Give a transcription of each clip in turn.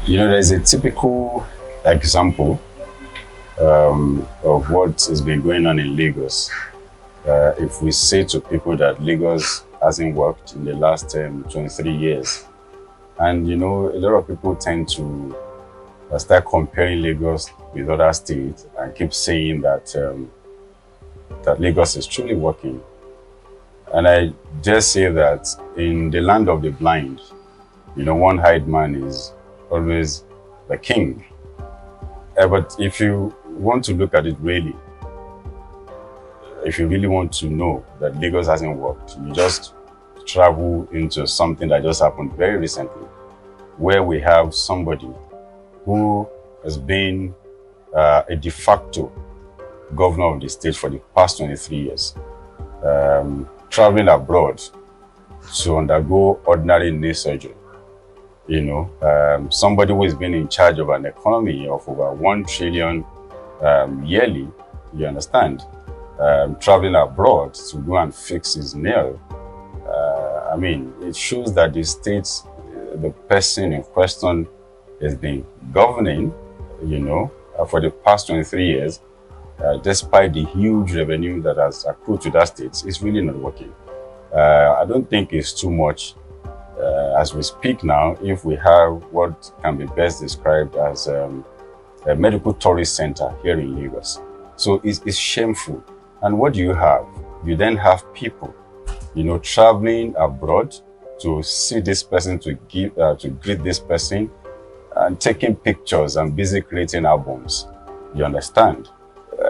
There's a typical example of what has been going on in Lagos. If we say to people that Lagos hasn't worked in the last 23 years, and a lot of people tend to start comparing Lagos with other states and keep saying that Lagos is truly working. And I just say that in the land of the blind, one-eyed man is always the king. But if you want to look at it really, if you really want to know that Lagos hasn't worked, you just travel into something that just happened very recently, where we have somebody who has been a de facto governor of the state for the past 23 years, traveling abroad to undergo ordinary knee surgery. Somebody who has been in charge of an economy of over 1 trillion yearly, you understand, traveling abroad to go and fix his nail. It shows that the state, the person in question has been governing, for the past 23 years, despite the huge revenue that has accrued to that state. It's really not working. I don't think it's too much. As we speak now, if we have what can be best described as a medical tourist center here in Lagos. So it's shameful. And what do you have? You then have people, traveling abroad to see this person, to greet this person, and taking pictures and busy creating albums. You understand?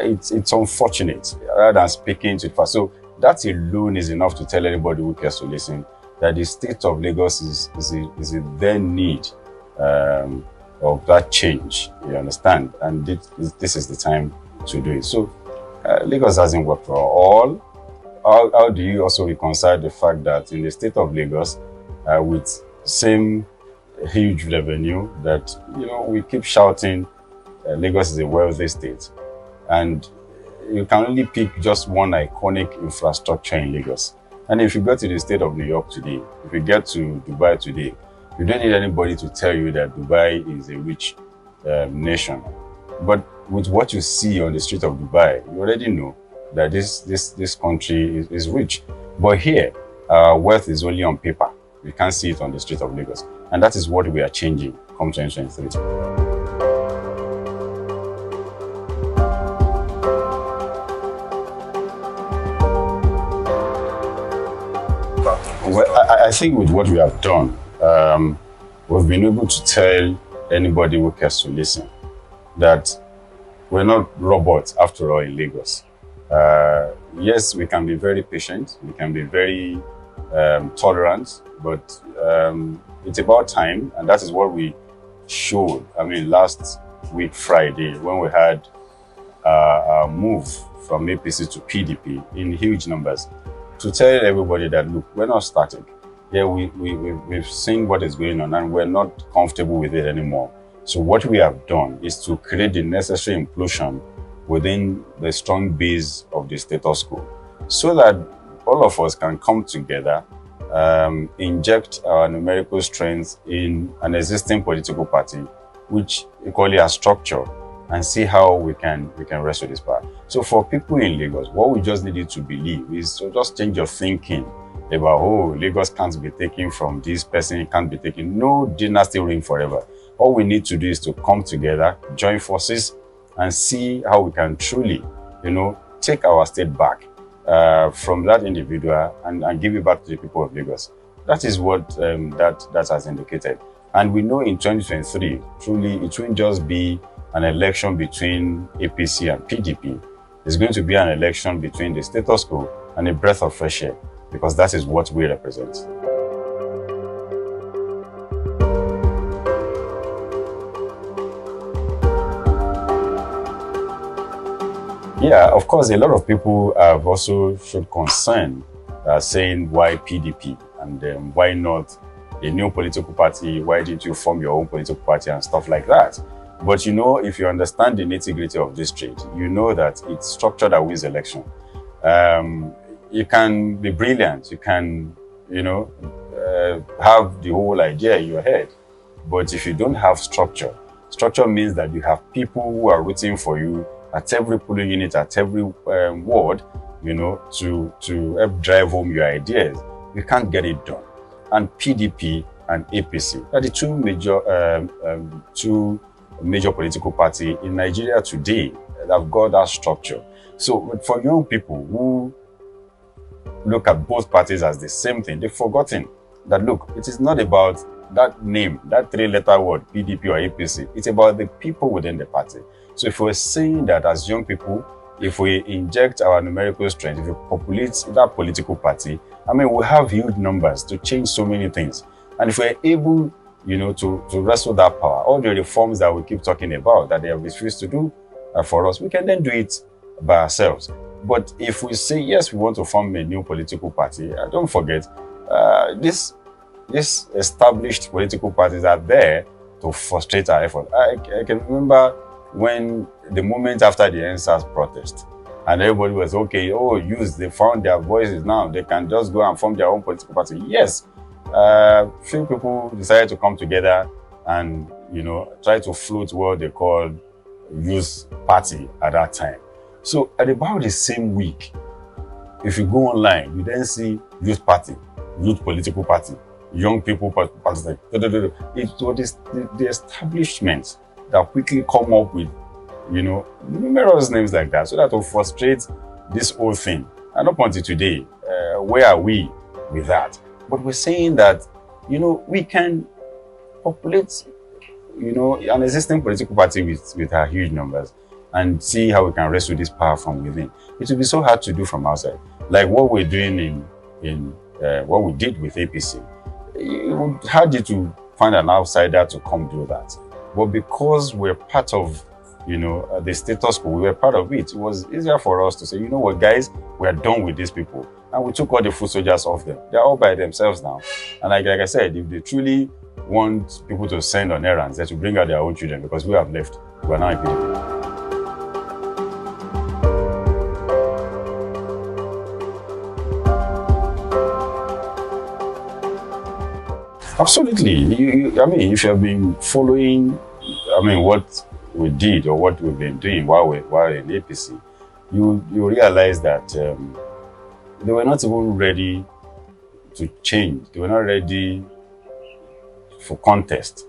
It's unfortunate, rather than speaking to it. So that alone is enough to tell anybody who cares to listen that the state of Lagos is in their need of that change. You understand? And this is the time to do it. So Lagos hasn't worked for all. How do you also reconcile the fact that in the state of Lagos, with same huge revenue, that we keep shouting Lagos is a wealthy state, and you can only pick just one iconic infrastructure in Lagos. And if you go to the state of New York today, if you get to Dubai today, you don't need anybody to tell you that Dubai is a rich nation. But with what you see on the street of Dubai, you already know that this country is rich. But here, wealth is only on paper. We can't see it on the street of Lagos. And that is what we are changing come 2023. Well, I think with what we have done, we've been able to tell anybody who cares to listen that we're not robots after all in Lagos. Yes, we can be very patient, we can be very tolerant, but it's about time, and that is what we showed. Last week Friday, when we had a move from APC to PDP in huge numbers, to tell everybody that, look, we're not static. Yeah, we've seen what is going on, and we're not comfortable with it anymore. So what we have done is to create the necessary implosion within the strong base of the status quo, so that all of us can come together, inject our numerical strength in an existing political party, which equally has structure, and see how we can wrestle this power. So for people in Lagos, what we just need you to believe is to just change your thinking about, Lagos can't be taken from this person, it can't be taken. No dynasty reign forever. All we need to do is to come together, join forces, and see how we can truly, take our state back from that individual and give it back to the people of Lagos. That is what that has indicated. And we know in 2023, truly, it won't just be an election between APC and PDP. It's going to be an election between the status quo and a breath of fresh air, because that is what we represent. Yeah, of course, a lot of people have also showed concern, saying why PDP and why not a new political party? Why didn't you form your own political party and stuff like that? But if you understand the nitty-gritty of this trade, you know that it's structure that wins election. You can be brilliant, you can, have the whole idea in your head. But if you don't have structure, structure means that you have people who are rooting for you at every polling unit, at every ward, to help drive home your ideas. You can't get it done. And PDP and APC are the two major political parties in Nigeria today that have got that structure. So for young people who look at both parties as the same thing, they've forgotten that, look, it is not about that name, that three-letter word, PDP or APC. It's about the people within the party. So if we're saying that as young people, if we inject our numerical strength, if we populate that political party, we have huge numbers to change so many things. And if we're able, to wrestle that power, all the reforms that we keep talking about that they have refused to do for us, we can then do it by ourselves. But if we say, yes, we want to form a new political party, don't forget, these established political parties are there to frustrate our effort. I can remember when the moment after the NSAS protest, and everybody was okay, they found their voices now, they can just go and form their own political party. Yes, few people decided to come together and, try to float what they called youth party at that time. So at about the same week, if you go online, you then see youth party, youth political party, young people party. It was the establishments that quickly come up with, numerous names like that, so that will frustrate this whole thing. And up until today, where are we with that? But we're saying that, we can populate, an existing political party with our huge numbers and see how we can wrestle this power from within. It will be so hard to do from outside. Like what we're doing what we did with APC. It would hard to find an outsider to come do that. But because we're part of, the status quo, we were part of it, it was easier for us to say, what, guys, we're done with these people. And we took all the foot soldiers off them. They're all by themselves now. And like I said, if they truly want people to send on errands, they should bring out their own children, because we have left. We're now in PDP. Absolutely. If you have been following, what we did or what we've been doing while in APC, you realize that they were not even ready to change. They were not ready for contest.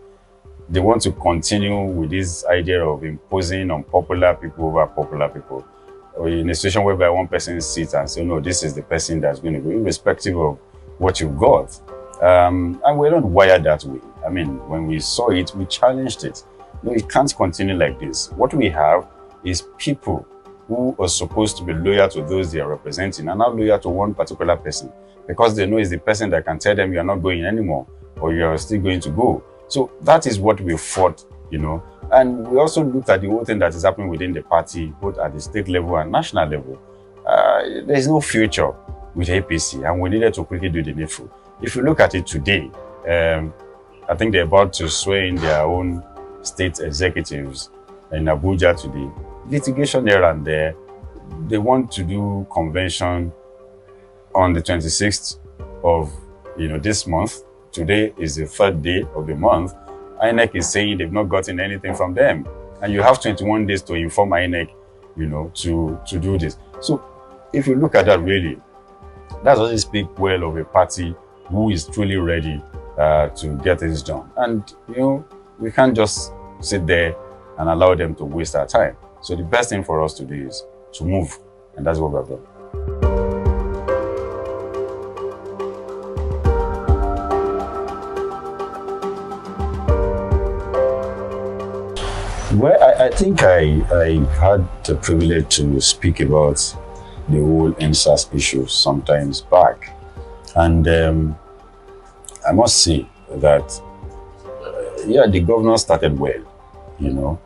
They want to continue with this idea of imposing unpopular people over popular people. Or in a situation whereby one person sits and says, no, this is the person that's going to go, irrespective of what you've got. And we're not wired that way. When we saw it, we challenged it. No, it can't continue like this. What we have is people who are supposed to be loyal to those they are representing and not loyal to one particular person, because they know it's the person that can tell them you're not going anymore or you're still going to go. So that is what we fought, And we also looked at the whole thing that is happening within the party, both at the state level and national level. There is no future with APC, and we needed to quickly do the needful. If you look at it today, I think they're about to swear in their own state executives in Abuja today. Litigation here and there. They want to do convention on the 26th of this month. Today is the third day of the month. INEC is saying they've not gotten anything from them, and you have 21 days to inform INEC, to do this. So if you look at that, really, that doesn't speak well of a party who is truly ready to get things done. And we can't just sit there and allow them to waste our time. So the best thing for us to do is to move, and that's what we've done. Well, I think I had the privilege to speak about the whole NSAS issue sometimes back. And I must say that, the governor started well,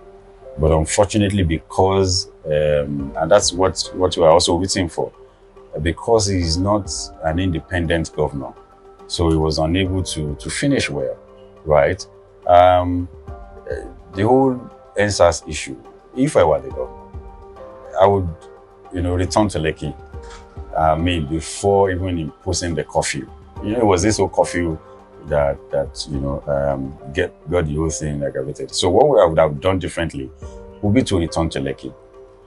but unfortunately, because, and that's what we are also waiting for, because he is not an independent governor, so he was unable to finish well, right? The whole NSAS issue, if I were the governor, I would, return to Lekki, before even imposing the curfew. It was this whole curfew that got the whole thing aggravated. So what I would have done differently would be to return to Lekki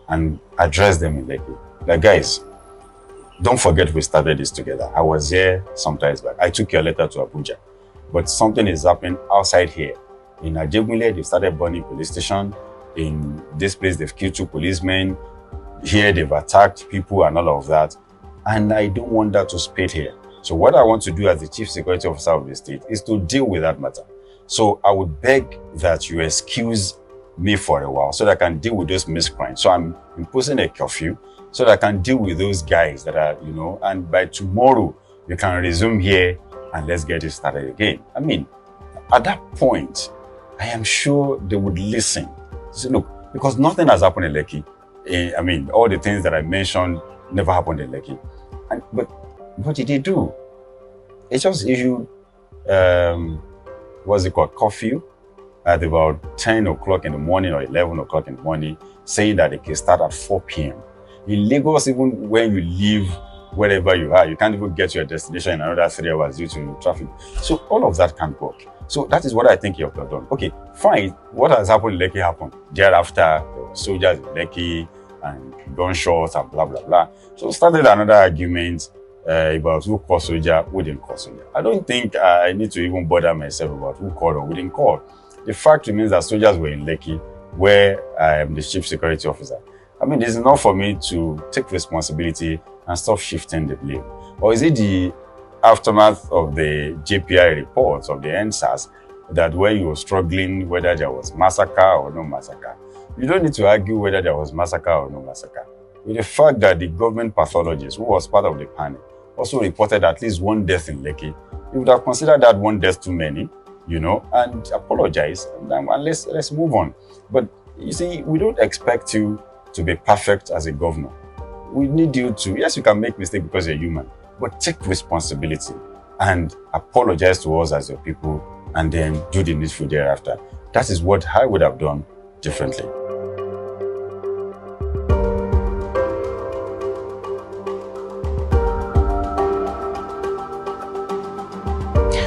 and address them in Lekki. Like, guys, don't forget we started this together. I was here sometimes back. I took your letter to Abuja, but something is happening outside here. In Ajebule, they've started burning police station. In this place, they've killed 2 policemen. Here, they've attacked people and all of that. And I don't want that to spread here. So what I want to do as the Chief Security Officer of the state is to deal with that matter. So I would beg that you excuse me for a while so that I can deal with those miscrimes. So I'm imposing a curfew so that I can deal with those guys that are, and by tomorrow, you can resume here and let's get it started again. I mean, at that point, I am sure they would listen. So look, because nothing has happened in Lekki. I mean, all the things that I mentioned never happened in Lekki. But what did they do? They just issued, what's it called, curfew at about 10 o'clock in the morning or 11 o'clock in the morning, saying that it can start at 4 p.m. In Lagos, even when you leave wherever you are, you can't even get to your destination in another 3 hours due to traffic. So all of that can't work. So that is what I think you have done. Okay, fine. What has happened in Lekki happened. Thereafter, there were soldiers in Lekki and gunshots and blah, blah, blah. So started another argument about who called soldier, who didn't call soldier. I don't think I need to even bother myself about who called or who didn't call. The fact remains that soldiers were in Lekki, where I am the Chief Security Officer. I mean, it's enough for me to take responsibility and stop shifting the blame. Or is it the aftermath of the JPI reports of the NSAS that where you were struggling whether there was massacre or no massacre? You don't need to argue whether there was massacre or no massacre. With the fact that the government pathologist who was part of the panel also reported at least 1 death in Lekki, you would have considered that 1 death too many, and apologize, and let's move on. But you see, we don't expect you to be perfect as a governor. We need you to, yes, you can make mistakes because you're human, but take responsibility and apologize to us as your people and then do the needful thereafter. That is what I would have done differently.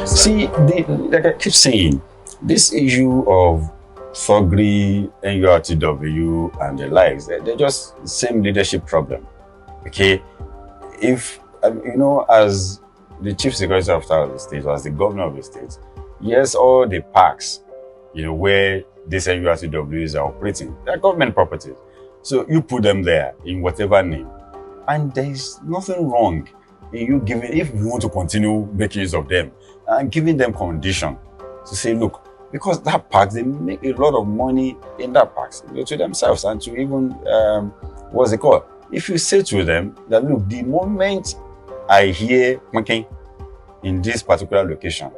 See, like I keep saying, this issue of thuggery, NURTW, and the likes, they're just the same leadership problem. Okay? If, as the Chief Security Officer of the state, or as the governor of the state, yes, all the parks, where these NURTWs are operating, they're government properties. So you put them there in whatever name. And there is nothing wrong in you giving, if you want to continue making use of them, and giving them condition to say, look, because that park, they make a lot of money in that park, to themselves and to even, what's it called? If you say to them that, look, the moment I hear clanking in this particular location,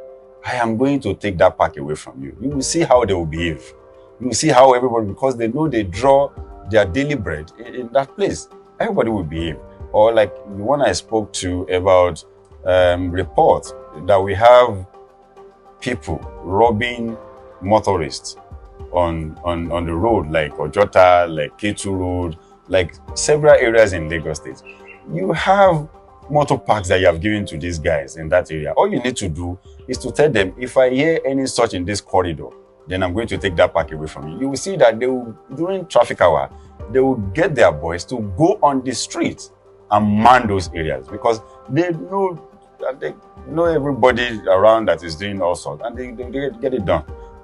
I am going to take that park away from you. You will see how they will behave. You will see how everybody, because they know they draw their daily bread in that place, everybody will behave. Or like the one I spoke to about reports that we have people robbing motorists on the road, like Ojota, like Ketu Road, like several areas in Lagos State. You have motor parks that you have given to these guys in that area. All you need to do is to tell them, if I hear any such in this corridor, then I'm going to take that park away from you. You will see that they will, during traffic hour, they will get their boys to go on the street and man those areas because they know everybody around that is doing all sorts, and they get it done.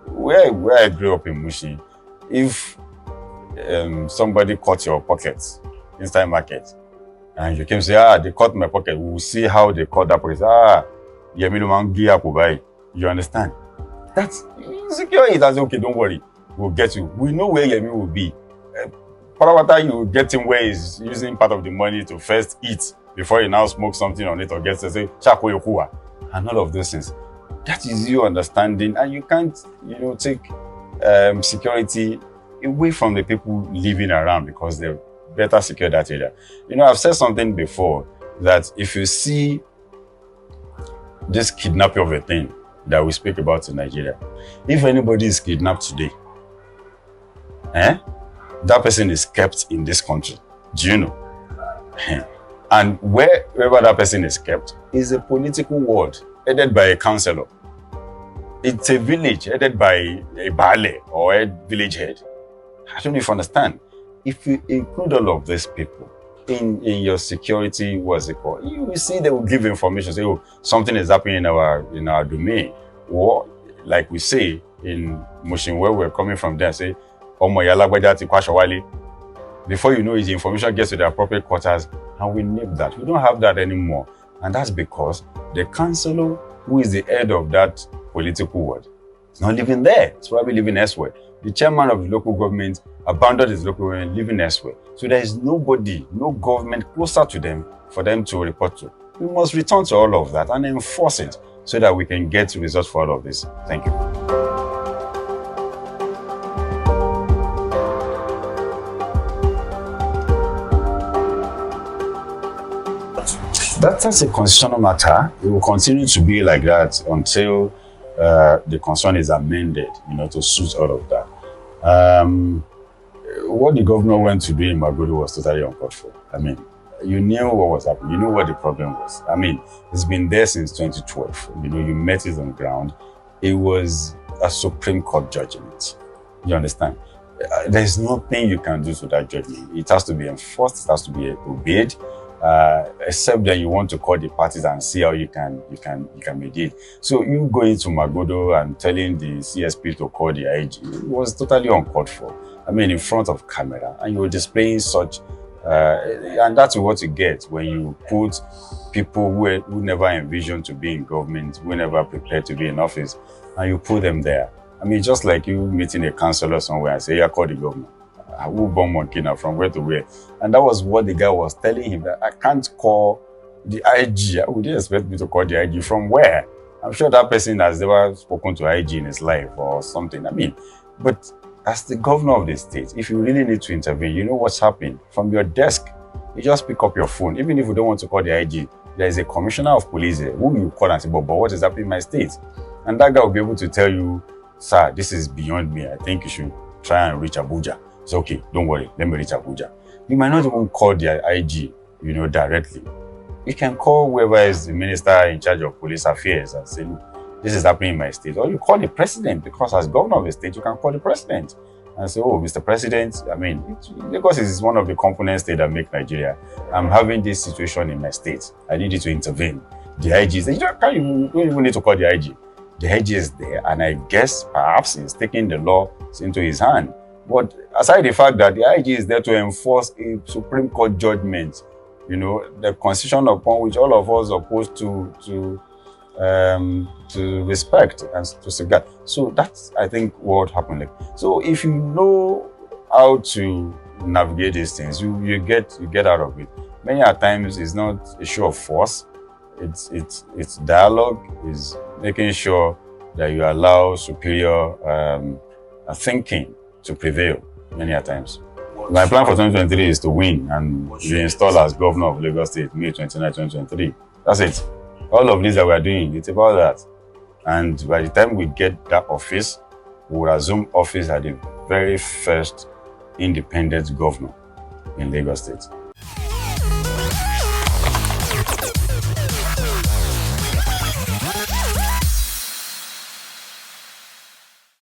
Where I grew up in Mushi, if somebody cut your pockets inside market, and you came say, they cut my pocket, we will see how they cut that pocket. You understand? That's secure it as okay, don't worry, we'll get you. We know where Yemi will be. Parawata, you will get him where he's using part of the money to first eat before you now smoke something on it or get to say, Chako Yokuwa, and all of those things. That is your understanding, and you can't, take security away from the people living around because they're better secure that area. I've said something before that if you see this kidnapping of a thing that we speak about in Nigeria, if anybody is kidnapped today, that person is kept in this country. Do you know? And wherever that person is kept is a political ward headed by a councillor. It's a village headed by a Bale or a village head. I don't know if you understand. If you include all of these people in your security, what's it called? You will see they will give information, say, oh, something is happening in our domain. Or like we say in Mushin, where we're coming from there, say, Omo Yalagbaja ti Kwashawali. Before you know it, the information gets to the appropriate quarters, and we nip that. We don't have that anymore. And that's because the councillor, who is the head of that political ward, is not living there. It's probably living elsewhere. The chairman of the local government abandoned his local government, living elsewhere. So there is nobody, no government closer to them for them to report to. We must return to all of that and enforce it so that we can get results for all of this. Thank you. That's a constitutional matter. It will continue to be like that until the constitution is amended, to suit all of that. What the governor went to do in Magodo was totally uncalled for. I mean, you knew what was happening. You knew what the problem was. I mean, it's been there since 2012. You met it on the ground. It was a Supreme Court judgment. You understand? There's nothing you can do to that judgment. It has to be enforced. It has to be obeyed. Except that you want to call the parties and see how you can mediate. So you going to Magodo and telling the CSP to call the IG, it was totally uncalled for. I mean, in front of camera, and you were displaying such, and that's what you get when you put people who never envisioned to be in government, who never prepared to be in office, and you put them there. I mean, just like you meeting a councillor somewhere and say, yeah, call the governor. Who born monkey now, from where to where? And that was what the guy was telling him, that I can't call the IG. Would you expect me to call the IG from where? I'm sure that person has never spoken to IG in his life or something. I mean, but as the governor of the state, if you really need to intervene, you know what's happening. From your desk, you just pick up your phone. Even if you don't want to call the IG, there is a commissioner of police who you call and say, but what is happening in my state? And that guy will be able to tell you, sir, this is beyond me. I think you should try and reach Abuja. It's okay, don't worry, let me reach Abuja. You might not even call the IG, directly. You can call whoever is the minister in charge of police affairs and say, look, this is happening in my state. Or you call the president, because as governor of the state, you can call the president and say, oh, Mr. President, I mean, Lagos is one of the component states that make Nigeria. I'm having this situation in my state. I need you to intervene. The IG is there. You don't even need to call the IG. The IG is there, and I guess perhaps he's taking the law into his hand. But aside the fact that the IG is there to enforce a Supreme Court judgment, the constitution upon which all of us are supposed to respect and to safeguard. So that's, I think, what happened. So if you know how to navigate these things, you get out of it. Many a times it's not a show of force. It's dialogue. Is making sure that you allow superior thinking to prevail many a times. My plan for 2023 is to win and be installed as governor of Lagos State, May 29, 2023. That's it. All of this that we are doing, it's about that. And by the time we get that office, we will assume office as the very first independent governor in Lagos State.